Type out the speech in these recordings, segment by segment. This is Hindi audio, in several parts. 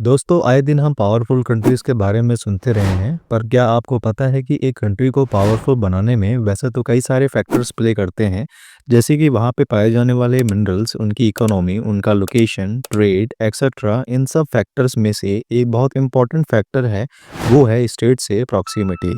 दोस्तों, आए दिन हम पावरफुल कंट्रीज़ के बारे में सुनते रहे हैं, पर क्या आपको पता है कि एक कंट्री को पावरफुल बनाने में वैसे तो कई सारे फैक्टर्स प्ले करते हैं, जैसे कि वहाँ पे पाए जाने वाले मिनरल्स, उनकी इकोनॉमी, उनका लोकेशन, ट्रेड, एक्सेट्रा। इन सब फैक्टर्स में से एक बहुत इंपॉर्टेंट फैक्टर है, वो है स्टेट से प्रॉक्सिमिटी।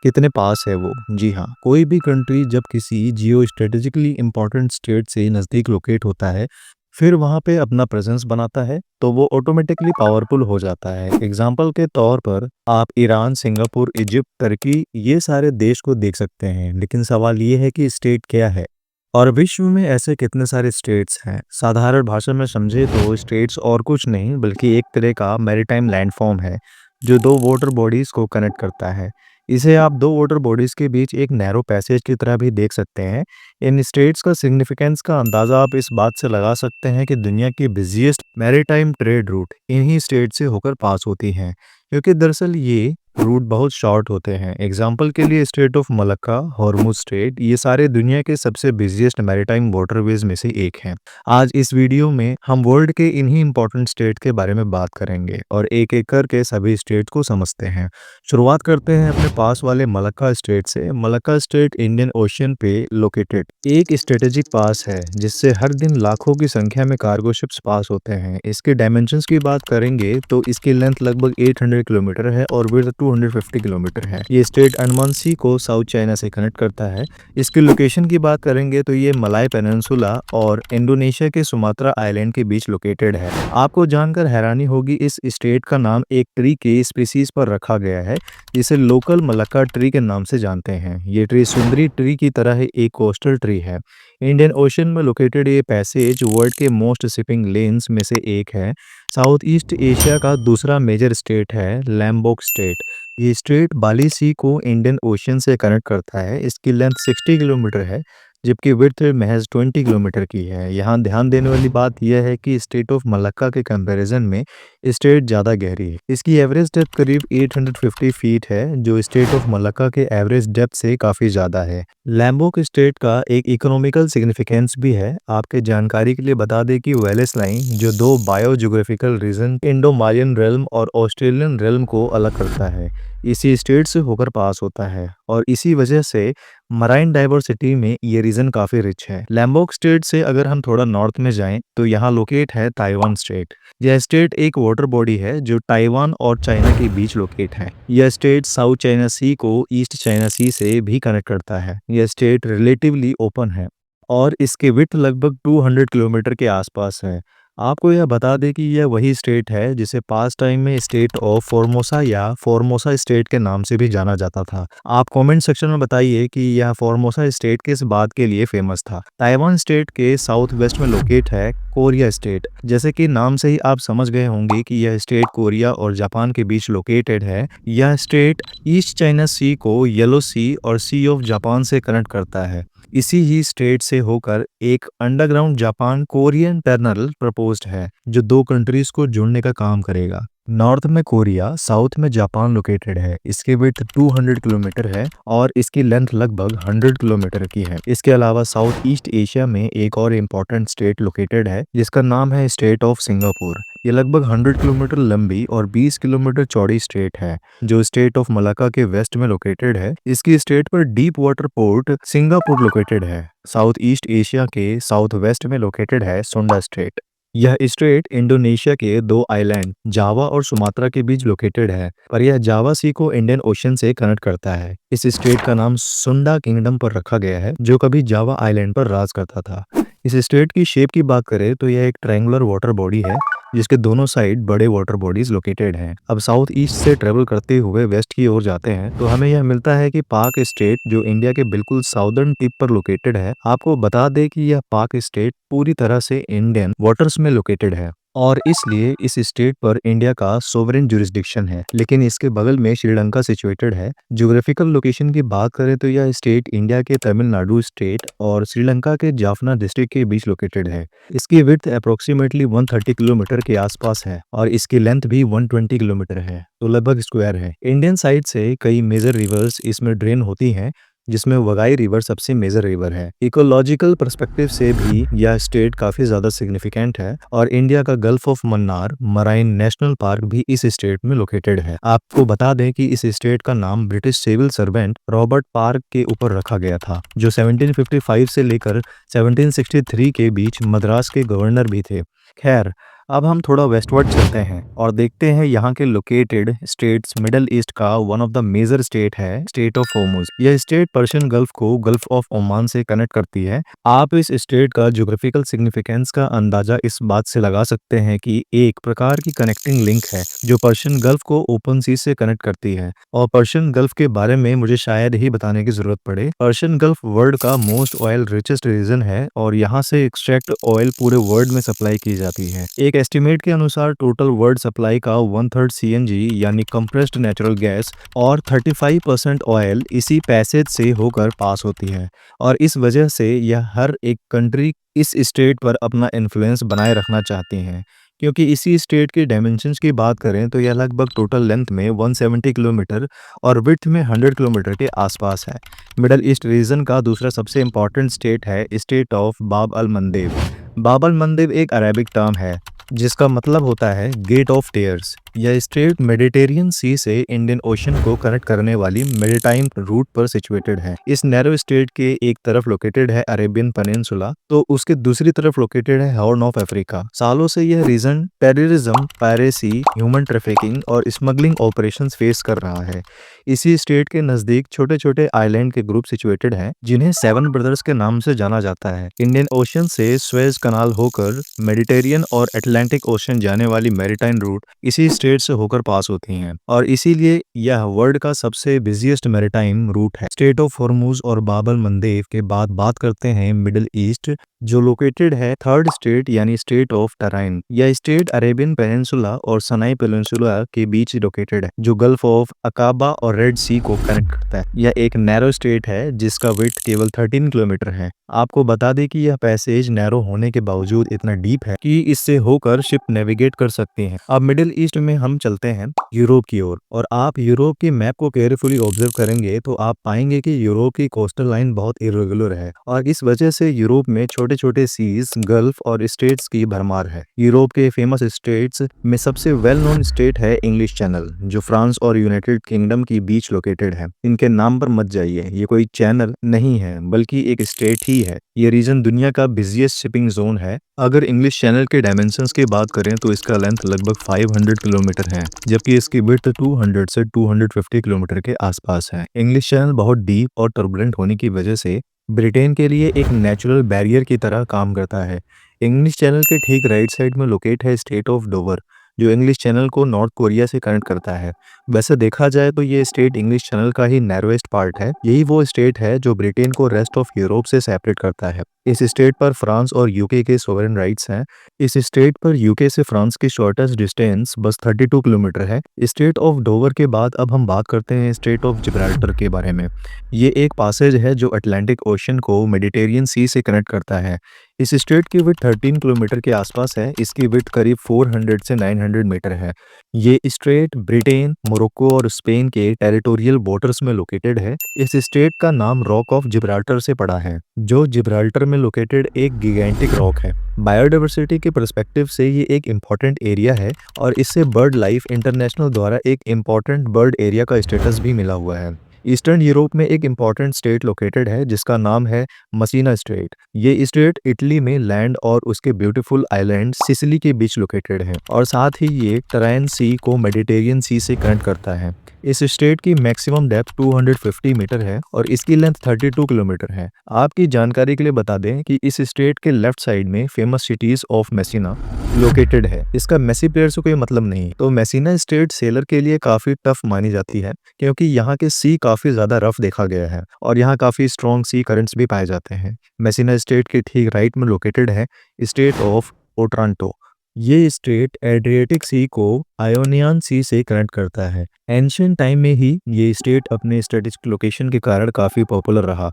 कितने पास है वो? जी हाँ, कोई भी कंट्री जब किसी जियो स्ट्रेटेजिकली इंपॉर्टेंट स्टेट से नज़दीक लोकेट होता है, फिर वहाँ पे अपना प्रेजेंस बनाता है, तो वो ऑटोमेटिकली पावरफुल हो जाता है। एग्जाम्पल के तौर पर आप ईरान, सिंगापुर, इजिप्ट, तुर्की ये सारे देश को देख सकते हैं। लेकिन सवाल ये है कि स्टेट क्या है? और विश्व में ऐसे कितने सारे स्टेट्स हैं? साधारण भाषा में समझे तो स्टेट्स और कुछ नहीं बल्कि एक तरह का मैरीटाइम लैंडफॉर्म है, जो दो वाटर बॉडीज़ को कनेक्ट करता है। इसे आप दो वाटर बॉडीज़ के बीच एक नैरो पैसेज की तरह भी देख सकते हैं। इन स्टेट्स का सिग्निफिकेंस का अंदाज़ा आप इस बात से लगा सकते हैं कि दुनिया की बिज़ीएस्ट मैरीटाइम ट्रेड रूट इन्हीं स्टेट से होकर पास होती हैं, क्योंकि दरअसल ये रूट बहुत शॉर्ट होते हैं। एग्जाम्पल के लिए state of Malacca, Hormuz strait, ये सारे दुनिया के सबसे बिज़ीएस्ट मैरीटाइम वाटरवेज में से एक हैं। आज इस वीडियो में हम वर्ल्ड के इन्हीं इंपॉर्टेंट स्टेट के बारे में बात करेंगे और एक-एक करके सभी स्टेट को समझते हैं। शुरुआत करते हैं अपने पास वाले मलक्का स्टेट से। मलक्का स्टेट इंडियन ओशियन पे लोकेटेड एक स्ट्रेटेजिक पास है, जिससे हर दिन लाखों की संख्या में कार्गो शिप्स पास होते हैं। इसके डायमेंशंस की बात करेंगे तो इसकी लेंथ लगभग 800 किलोमीटर है और विड्थ 250 किलोमीटर है। ये स्टेट अंडमान सी को साउथ चाइना से कनेक्ट करता है। इसकी लोकेशन की बात करेंगे तो ये मलाय पेनिनसुला और इंडोनेशिया के सुमात्रा आइलैंड के बीच लोकेटेड है। आपको जानकर हैरानी होगी, इस स्टेट का नाम एक ट्री के स्पीसीज पर रखा गया है, जिसे लोकल मलक्का ट्री के नाम से जानते हैं। ये ट्री सुंदरी ट्री की तरह ही एक कोस्टल ट्री है। इंडियन ओशन में लोकेटेड ये पैसेज वर्ल्ड के मोस्ट शिपिंग लेन्स में से एक है। साउथ ईस्ट एशिया का दूसरा मेजर स्टेट है लैम्बोक स्टेट। ये स्टेट बाली सी को इंडियन ओशन से कनेक्ट करता है। इसकी लेंथ 60 किलोमीटर है, जबकि विड्थ महज 20 किलोमीटर की है। यहाँ ध्यान देने वाली बात यह है कि स्टेट ऑफ मलक्का के कंपैरिजन में स्टेट ज़्यादा गहरी है। इसकी एवरेज डेप्थ करीब 850 फीट है, जो स्टेट ऑफ मलक्का के एवरेज डेप्थ से काफ़ी ज़्यादा है। लैम्बोक स्टेट का एक इकोनॉमिकल सिग्निफिकेंस भी है। आपके जानकारी के लिए बता दें कि वेलिस लाइन, जो दो biogeographical region Indo Malayan realm और ऑस्ट्रेलियन रेल्म को अलग करता है, इसी स्टेट से होकर पास होता है और इसी वजह से मराइन डाइवर्सिटी में ये रीजन काफ़ी रिच है। लैम्बोक स्टेट से अगर हम थोड़ा नॉर्थ में जाएं तो यहाँ लोकेट है ताइवान स्टेट। यह स्टेट एक वाटर बॉडी है जो ताइवान और चाइना के बीच लोकेट है। यह स्टेट साउथ चाइना सी को ईस्ट चाइना सी से भी कनेक्ट करता है। यह स्टेट रिलेटिवली ओपन है और इसके विड्थ लगभग 200 किलोमीटर के आसपास है। आपको यह बता दें कि यह वही स्टेट है जिसे पास टाइम में स्टेट ऑफ फॉर्मोसा या फॉर्मोसा स्टेट के नाम से भी जाना जाता था। आप कमेंट सेक्शन में बताइए कि यह फॉर्मोसा स्टेट किस बात के लिए फेमस था। ताइवान स्टेट के साउथ वेस्ट में लोकेट है कोरिया स्टेट। जैसे कि नाम से ही आप समझ गए होंगे कि यह स्टेट कोरिया और जापान के बीच लोकेटेड है। यह स्टेट ईस्ट चाइना सी को येलो सी और सी ऑफ जापान से कनेक्ट करता है। इसी ही स्टेट से होकर एक underground Japan Korean tunnel proposed है, जो दो कंट्रीज को जोड़ने का काम करेगा। नॉर्थ में कोरिया, साउथ में जापान लोकेटेड है। इसके विड्थ 200 किलोमीटर है और इसकी लेंथ लगभग 100 किलोमीटर की है। इसके अलावा साउथ ईस्ट एशिया में एक और इम्पोर्टेंट स्टेट लोकेटेड है, जिसका नाम है स्टेट ऑफ सिंगापुर। ये लगभग 100 किलोमीटर लंबी और 20 किलोमीटर चौड़ी स्टेट है, जो स्टेट ऑफ मलाक्का के वेस्ट में लोकेटेड है। इसकी स्टेट पर deep water port Singapore located है। साउथ ईस्ट एशिया के साउथ वेस्ट में लोकेटेड है सुंडा स्टेट। यह स्टेट इंडोनेशिया के दो आइलैंड जावा और सुमात्रा के बीच लोकेटेड है, पर यह जावा सी को इंडियन ओशन से कनेक्ट करता है। इस स्टेट का नाम सुंडा किंगडम पर रखा गया है, जो कभी जावा आइलैंड पर राज करता था। इस स्टेट की शेप की बात करें तो यह एक ट्रायंगुलर वाटर बॉडी है, जिसके दोनों साइड बड़े वाटर बॉडीज लोकेटेड हैं। अब साउथ ईस्ट से ट्रेवल करते हुए वेस्ट की ओर जाते हैं तो हमें यह मिलता है कि पाक स्टेट, जो इंडिया के बिल्कुल साउदर्न टिप पर लोकेटेड है। आपको बता दें कि यह पाक स्टेट पूरी तरह से इंडियन वाटर्स में लोकेटेड है और इसलिए इस स्टेट पर इंडिया का सोवरेन जुरिस्डिक्शन है। लेकिन इसके बगल में श्रीलंका सिचुएटेड है। ज्योग्राफिकल लोकेशन की बात करें तो यह स्टेट इंडिया के तमिलनाडु स्टेट और श्रीलंका के जाफना डिस्ट्रिक्ट के बीच लोकेटेड है। इसकी विड्थ अप्रोक्सीमेटली 130 किलोमीटर के आसपास है और इसकी लेंथ भी 120 किलोमीटर है, तो लगभग स्क्वायर है। इंडियन साइड से कई मेजर रिवर्स इसमें ड्रेन होती हैं, जिसमें वगाई रिवर सबसे मेजर रिवर है। इकोलॉजिकल पर्सपेक्टिव से भी यह स्टेट काफी ज्यादा सिग्निफिकेंट है और इंडिया का gulf of Mannar marine national park भी इस स्टेट में लोकेटेड है। आपको बता दें कि इस स्टेट का नाम British civil servant Robert Park के ऊपर रखा गया था, जो 1755 से लेकर 1763 के बीच मद्रास के गवर्नर भी थे। खैर, अब हम थोड़ा वेस्टवर्ड चलते हैं और देखते हैं यहाँ के लोकेटेड स्टेट्स। मिडल ईस्ट का one of the major state है स्टेट ऑफ होर्मुज। यह स्टेट पर्शियन गल्फ को गल्फ ऑफ ओमान से कनेक्ट करती है। आप इस स्टेट का ज्योग्राफिकल सिग्निफिकेंस का अंदाजा इस बात से लगा सकते हैं कि एक प्रकार की कनेक्टिंग लिंक है जो पर्शियन गल्फ को ओपन सी से कनेक्ट करती है। और पर्शियन गल्फ के बारे में मुझे शायद ही बताने की जरूरत पड़े, पर्शियन गल्फ वर्ल्ड का मोस्ट ऑयल रिचेस्ट रीजन है और यहाँ से एक्सट्रैक्ट ऑयल पूरे वर्ल्ड में सप्लाई की जाती है। एक एस्टिमेट के अनुसार टोटल वर्ल्ड सप्लाई का 1/3 सीएनजी यानी कंप्रेस्ड नेचुरल गैस और 35% ऑयल इसी पैसेज से होकर पास होती है और इस वजह से यह हर एक कंट्री इस स्टेट पर अपना इन्फ्लुएंस बनाए रखना चाहती हैं। क्योंकि इसी स्टेट के डायमेंशंस की बात करें तो यह लगभग टोटल लेंथ में 170 किलोमीटर और विड्थ में 100 किलोमीटर के आसपास है। मिडल ईस्ट रीजन का दूसरा सबसे इम्पॉर्टेंट स्टेट है स्टेट ऑफ बाब अल मंदेब। बाब अल मंदेब एक अरेबिक टर्म है जिसका मतलब होता है गेट ऑफ टेयर्स। यह स्टेट मेडिटेरियन सी से इंडियन ओशन को कनेक्ट करने वाली मेरीटाइम रूट पर सिचुएटेड है। इस नैरो स्टेट के एक तरफ लोकेटेड है अरेबियन पेनिनसुला तो उसके दूसरी तरफ लोकेटेड है हॉर्न ऑफ अफ्रीका। सालों से यह region terrorism, piracy, human trafficking और स्मगलिंग ऑपरेशंस फेस कर रहा है। इसी स्टेट के नजदीक छोटे छोटे आइलैंड के ग्रुप सिचुएटेड हैं जिन्हें सेवन ब्रदर्स के नाम से जाना जाता है। इंडियन ओशन से स्वेज कनाल होकर मेडिटेरियन और अटलांटिक ओशन जाने वाली मैरीटाइम रूट इसी स्टेट से होकर पास होती हैं और इसीलिए यह वर्ल्ड का सबसे बिजिएस्ट मैरीटाइम रूट है। स्टेट ऑफ हॉर्मुज और बाब अल मंदेब के बाद बात करते हैं मिडिल ईस्ट जो लोकेटेड है थर्ड स्टेट यानी स्टेट ऑफ टराइन। यह स्टेट अरेबियन पेनिनसुला और सनाई पेनिनसुला के बीच लोकेटेड है जो गल्फ ऑफ अकाबा और रेड सी को कनेक्ट करता है। यह एक नैरो स्टेट है जिसका विड्थ केवल 13 किलोमीटर है। आपको बता दें कि यह पैसेज नैरो होने के बावजूद इतना डीप है कि इससे होकर शिप नेविगेट कर सकती हैं। अब मिडिल ईस्ट में हम चलते हैं यूरोप की ओर और आप यूरोप की मैप को केयरफुली ऑब्जर्व करेंगे तो आप पाएंगे कि यूरोप की कोस्टल लाइन बहुत इरेगुलर है और इस वजह से यूरोप में छोटे छोटे सीज, गल्फ और स्टेट्स की भरमार है। यूरोप के फेमस स्टेट्स में सबसे वेल नोन स्टेट है इंग्लिश चैनल जो फ्रांस और यूनाइटेड किंगडम की बीच लोकेटेड है। इनके नाम पर मत जाइए, ये कोई चैनल नहीं है बल्कि एक स्टेट ही है। ये रीजन दुनिया का बिजिएस्ट शिपिंग जोन है। अगर इंग्लिश चैनल के डायमेंशंस की बात करें तो इसका लेंथ लगभग 500 किलोमीटर है जबकि इसकी विड्थ 200 से 250 किलोमीटर के आसपास है। इंग्लिश चैनल बहुत डीप और टर्बुलेंट होने की वजह से ब्रिटेन के लिए एक नेचुरल बैरियर की तरह काम करता है। इंग्लिश चैनल के ठीक राइट साइड में लोकेट है स्टेट ऑफ डोवर जो इंग्लिश चैनल को नॉर्थ कोरिया से कनेक्ट करता है। वैसे देखा जाए तो ये स्टेट इंग्लिश चैनल का ही नैरोएस्ट पार्ट है। यही वो स्टेट है जो ब्रिटेन को रेस्ट ऑफ यूरोप से सेपरेट करता है। इस स्टेट पर फ्रांस और यूके के सोवरेन राइट्स हैं। इस स्टेट पर यूके से फ्रांस की शॉर्टेस्ट डिस्टेंस बस 32 किलोमीटर है। स्टेट ऑफ डोवर के बाद अब हम बात करते हैं स्टेट ऑफ जिब्राल्टर के बारे में। ये एक पासेज है जो अटलांटिक ओशन को मेडिटेरियन सी से कनेक्ट करता है। इस स्टेट की विड्थ 13 किलोमीटर के आसपास है। इसकी विड्थ करीब 400 से 900 मीटर है। ये स्टेट ब्रिटेन, मोरक्को और स्पेन के टेरिटोरियल बॉर्डर्स में लोकेटेड है। इस स्टेट का नाम रॉक ऑफ जिब्राल्टर से पड़ा है जो जिब्राल्टर में लोकेटेड एक गिगेंटिक रॉक है। बायोडाइवर्सिटी के पर्सपेक्टिव से ये एक इम्पॉर्टेंट एरिया है और इससे बर्ड लाइफ इंटरनेशनल द्वारा एक इम्पॉर्टेंट बर्ड एरिया का स्टेटस भी मिला हुआ है। ईस्टर्न यूरोप में एक इम्पॉर्टेंट स्टेट लोकेटेड है जिसका नाम है मसीना स्टेट। ये स्टेट इटली में लैंड और उसके ब्यूटीफुल आइलैंड सिसिली के बीच लोकेटेड है और साथ ही ये टराइन सी को मेडिटेरियन सी से कनेक्ट करता है। इस स्टेट की मैक्सिमम डेप्थ 250 मीटर है और इसकी लेंथ 32 किलोमीटर है। आपकी जानकारी के लिए बता दें कि इस स्टेट के लेफ्ट साइड में famous cities of Messina located है। इसका मेसी प्लेयर से कोई मतलब नहीं। तो मेसिना स्टेट सेलर के लिए काफी टफ मानी जाती है क्योंकि यहाँ के सी काफी ज्यादा रफ देखा गया है और यहाँ काफी स्ट्रॉन्ग सी करंट्स भी पाए जाते हैं। मेसिना स्टेट के ठीक राइट में लोकेटेड है स्टेट ऑफ ओट्रांटो। ये स्टेट एड्रियाटिक सी को आयोनियन सी से कनेक्ट करता है। एंशियंट टाइम में ही ये स्टेट अपने स्ट्रेटेजिक लोकेशन के कारण काफ़ी पॉपुलर रहा।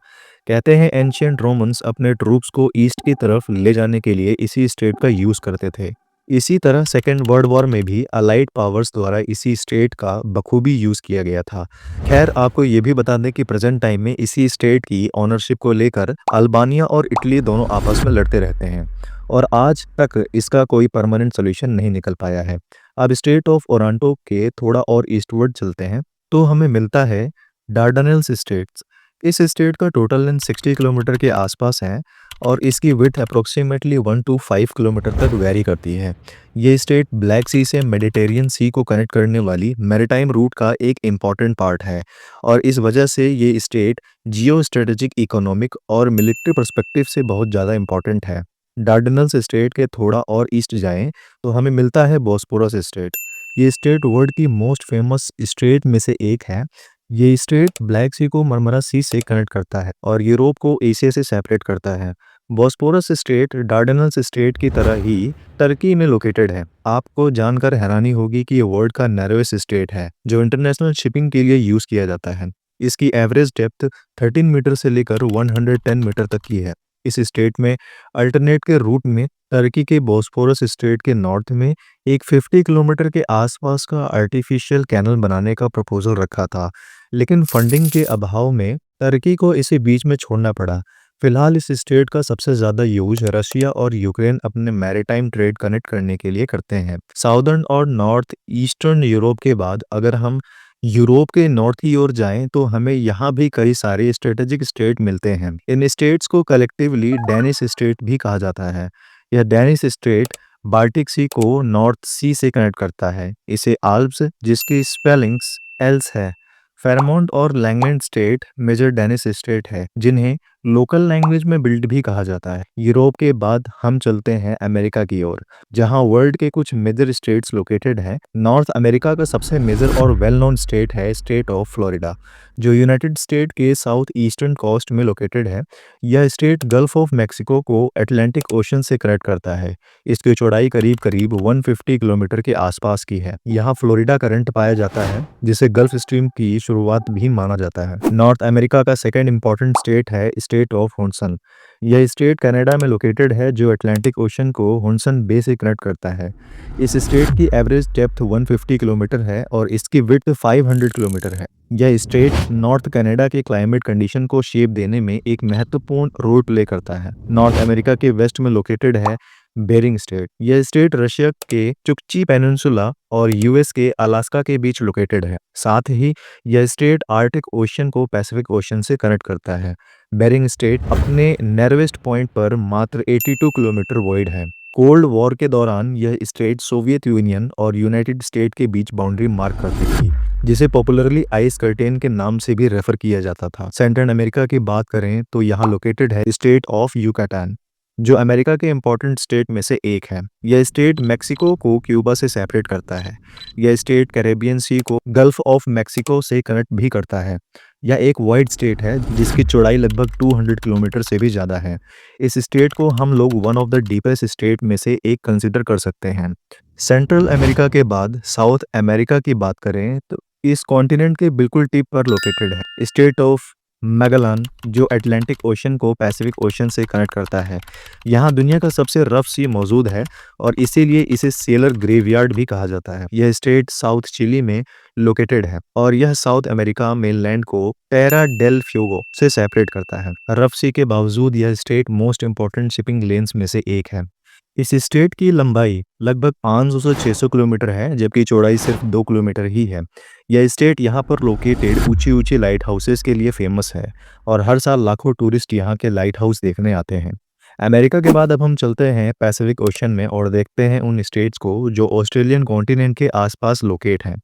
कहते हैं एंशियंट रोमन्स अपने ट्रूप्स को ईस्ट की तरफ ले जाने के लिए इसी स्टेट का यूज़ करते थे। इसी तरह सेकेंड वर्ल्ड वॉर में भी अलाइड पावर्स द्वारा इसी स्टेट का बखूबी यूज़ किया गया था। खैर आपको ये भी बता दें कि प्रेजेंट टाइम में इसी स्टेट की ओनरशिप को लेकर अल्बानिया और इटली दोनों आपस में लड़ते रहते हैं और आज तक इसका कोई परमानेंट सोल्यूशन नहीं निकल पाया है। अब स्टेट ऑफ ओरांटो के थोड़ा और ईस्टवर्ड चलते हैं तो हमें मिलता है डार्डानेल्स स्टेट्स। इस स्टेट का टोटल लेंथ 60 किलोमीटर के आसपास है और इसकी विड्थ अप्रोक्सीमेटली 1 to 5 किलोमीटर तक वेरी करती है। ये स्टेट ब्लैक सी से मेडिटेरियन सी को कनेक्ट करने वाली मैरीटाइम रूट का एक इम्पॉर्टेंट पार्ट है और इस वजह से ये स्टेट जियो स्ट्रेटेजिक, इकोनॉमिक और मिलिट्री पर्सपेक्टिव से बहुत ज़्यादा इम्पॉर्टेंट है। डार्डनल्स स्टेट के थोड़ा और ईस्ट जाएं तो हमें मिलता है बोस्पोरस स्टेट। ये स्टेट वर्ल्ड की मोस्ट फेमस स्टेट में से एक है। ये स्टेट ब्लैक सी को मरमरा सी से कनेक्ट करता है और यूरोप को एशिया से सेपरेट करता है। बोस्पोरस स्टेट डार्डेनल्स स्टेट की तरह ही टर्की में लोकेटेड है। आपको जानकर हैरानी होगी कि ये वर्ल्ड का नैरोएस्ट स्टेट है जो इंटरनेशनल शिपिंग के लिए यूज किया जाता है। इसकी एवरेज डेप्थ 13 मीटर से लेकर 110 मीटर तक की है। इस स्टेट में अल्टरनेट के रूट में टर्की के बोस्पोरस स्टेट के नॉर्थ में एक 50 किलोमीटर के आसपास का आर्टिफिशियल कैनल बनाने का प्रपोजल रखा था, लेकिन फंडिंग के अभाव में टर्की को इसे बीच में छोड़ना पड़ा। फिलहाल इस स्टेट का सबसे ज़्यादा यूज रशिया और यूक्रेन अपने मैरीटाइम ट्रेड कनेक्ट करने के लिए करते हैं। साउदर्न और नॉर्थ ईस्टर्न यूरोप के बाद अगर हम यूरोप के नॉर्थ की ओर जाएं तो हमें यहाँ भी कई सारे स्ट्रेटेजिक स्टेट मिलते हैं। इन स्टेट्स को कलेक्टिवली डेनिश स्टेट भी कहा जाता है। यह डेनिश स्टेट बाल्टिक सी को नॉर्थ सी से कनेक्ट करता है। इसे आल्प्स, जिसकी स्पेलिंग्स एल्स है, फेरमोंट और Langeland state major Danish state है, जिन्हें लोकल लैंग्वेज में बिल्ड भी कहा जाता है। यूरोप के बाद हम चलते हैं अमेरिका की ओर, जहां वर्ल्ड के कुछ मेजर स्टेट्स लोकेटेड हैं। नॉर्थ अमेरिका का सबसे मेजर और वेल नोन स्टेट है स्टेट ऑफ फ्लोरिडा, जो यूनाइटेड स्टेट के साउथ ईस्टर्न कोस्ट में लोकेटेड है। यह स्टेट गल्फ ऑफ मैक्सिको को अटलांटिक ओशन से कनेक्ट करता है। इसकी चौड़ाई करीब करीब 150 किलोमीटर के आसपास की है। यहाँ फ्लोरिडा करंट पाया जाता है, जिसे गल्फ स्ट्रीम की शुरुआत भी माना जाता है। नॉर्थ अमेरिका का सेकेंड इंपॉर्टेंट स्टेट है स्टेट ऑफ हुडसन। यह स्टेट कनाडा में लोकेटेड है, जो अटलांटिक ओशन को हुडसन बे से कनेक्ट करता है। इस स्टेट की एवरेज डेप्थ 150 किलोमीटर है और इसकी विड्थ 500 किलोमीटर है। यह स्टेट नॉर्थ कनाडा के क्लाइमेट कंडीशन को शेप देने में एक महत्वपूर्ण रोल प्ले करता है। नॉर्थ अमेरिका के वेस्ट में लोकेटेड है बेरिंग स्टेट। यह स्टेट रशिया के चुक्ची पेनिनसुला और यूएस के अलास्का के बीच लोकेटेड है। साथ ही यह स्टेट आर्टिक ओशन को पैसिफिक ओशन से कनेक्ट करता है। बेरिंग स्टेट अपने नैरोएस्ट पॉइंट पर मात्र 82 किलोमीटर वॉइड है। कोल्ड वॉर के दौरान यह स्टेट सोवियत यूनियन और यूनाइटेड स्टेट के बीच बाउंड्री मार्क करती थी, जिसे पॉपुलरली आइस कर्टेन के नाम से भी रेफर किया जाता था। सेंट्रल अमेरिका की बात करें तो यहाँ लोकेटेड है स्टेट ऑफ यूकाटान, जो अमेरिका के इम्पोर्टेंट स्टेट में से एक है। यह स्टेट मेक्सिको को क्यूबा से सेपरेट करता है। यह स्टेट कैरेबियन सी को गल्फ ऑफ मैक्सिको से कनेक्ट भी करता है। यह एक वाइड स्टेट है जिसकी चौड़ाई लगभग 200 किलोमीटर से भी ज़्यादा है। इस स्टेट को हम लोग one of the deepest state में से एक कंसिडर कर सकते हैं। सेंट्रल अमेरिका के बाद साउथ अमेरिका की बात करें तो इस कॉन्टिनेंट के बिल्कुल टिप पर लोकेटेड है स्टेट ऑफ मैगेलन, जो अटलांटिक ओशन को पैसिफिक ओशन से कनेक्ट करता है। यहाँ दुनिया का सबसे रफ सी मौजूद है और इसीलिए इसे सेलर ग्रेवयार्ड भी कहा जाता है। यह स्टेट साउथ चिली में लोकेटेड है और यह साउथ अमेरिका मेनलैंड को टेरा डेल फ्यूगो से सेपरेट करता है। रफ सी के बावजूद यह state most important shipping lens में से एक है। इस स्टेट की लंबाई लगभग 500 से 600 किलोमीटर है, जबकि चौड़ाई सिर्फ 2 किलोमीटर ही है। यह स्टेट यहाँ पर लोकेटेड ऊंची ऊंची लाइट हाउसेस के लिए फेमस है और हर साल लाखों टूरिस्ट यहाँ के लाइट हाउस देखने आते हैं। अमेरिका के बाद अब हम चलते हैं पैसिफिक ओशन में और देखते हैं उन स्टेट्स को जो ऑस्ट्रेलियन कॉन्टिनेंट के आसपास लोकेट हैं।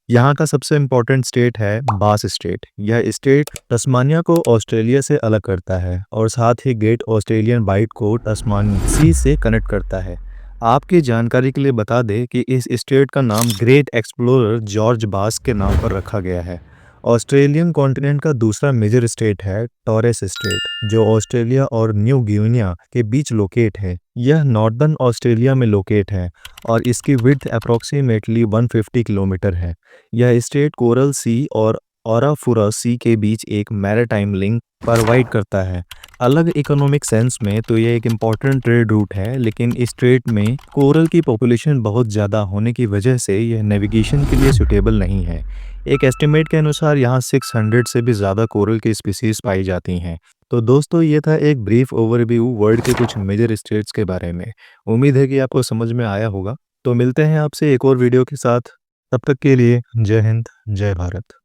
यहाँ का सबसे इम्पोर्टेंट स्टेट है बास स्टेट। यह स्टेट तस्मानिया को ऑस्ट्रेलिया से अलग करता है और साथ ही ग्रेट ऑस्ट्रेलियन बाइट को तस्मान सी से कनेक्ट करता है। आपकी जानकारी के लिए बता दें कि इस स्टेट का नाम ग्रेट एक्सप्लोरर जॉर्ज बास के नाम पर रखा गया है। ऑस्ट्रेलियन कॉन्टिनेंट का दूसरा मेजर स्टेट है टॉरेस स्टेट, जो ऑस्ट्रेलिया और न्यू गिनिया के बीच लोकेट है। यह नॉर्दर्न ऑस्ट्रेलिया में लोकेट है और इसकी विड्थ अप्रोक्सीमेटली 150 किलोमीटर है। यह स्टेट कोरल सी और ओराफुरा सी के बीच एक मैरीटाइम लिंक प्रोवाइड करता है। अलग इकोनॉमिक सेंस में तो ये एक इम्पॉर्टेंट ट्रेड रूट है, लेकिन इस ट्रेड में कोरल की पॉपुलेशन बहुत ज़्यादा होने की वजह से यह नेविगेशन के लिए सूटेबल नहीं है। एक एस्टिमेट के अनुसार यहाँ 600 से भी ज़्यादा कोरल की स्पीसीज पाई जाती हैं। तो दोस्तों, ये था एक ब्रीफ ओवरव्यू वर्ल्ड के कुछ मेजर स्टेट्स के बारे में। उम्मीद है कि आपको समझ में आया होगा। तो मिलते हैं आपसे एक और वीडियो के साथ। तब तक के लिए जय हिंद, जय भारत।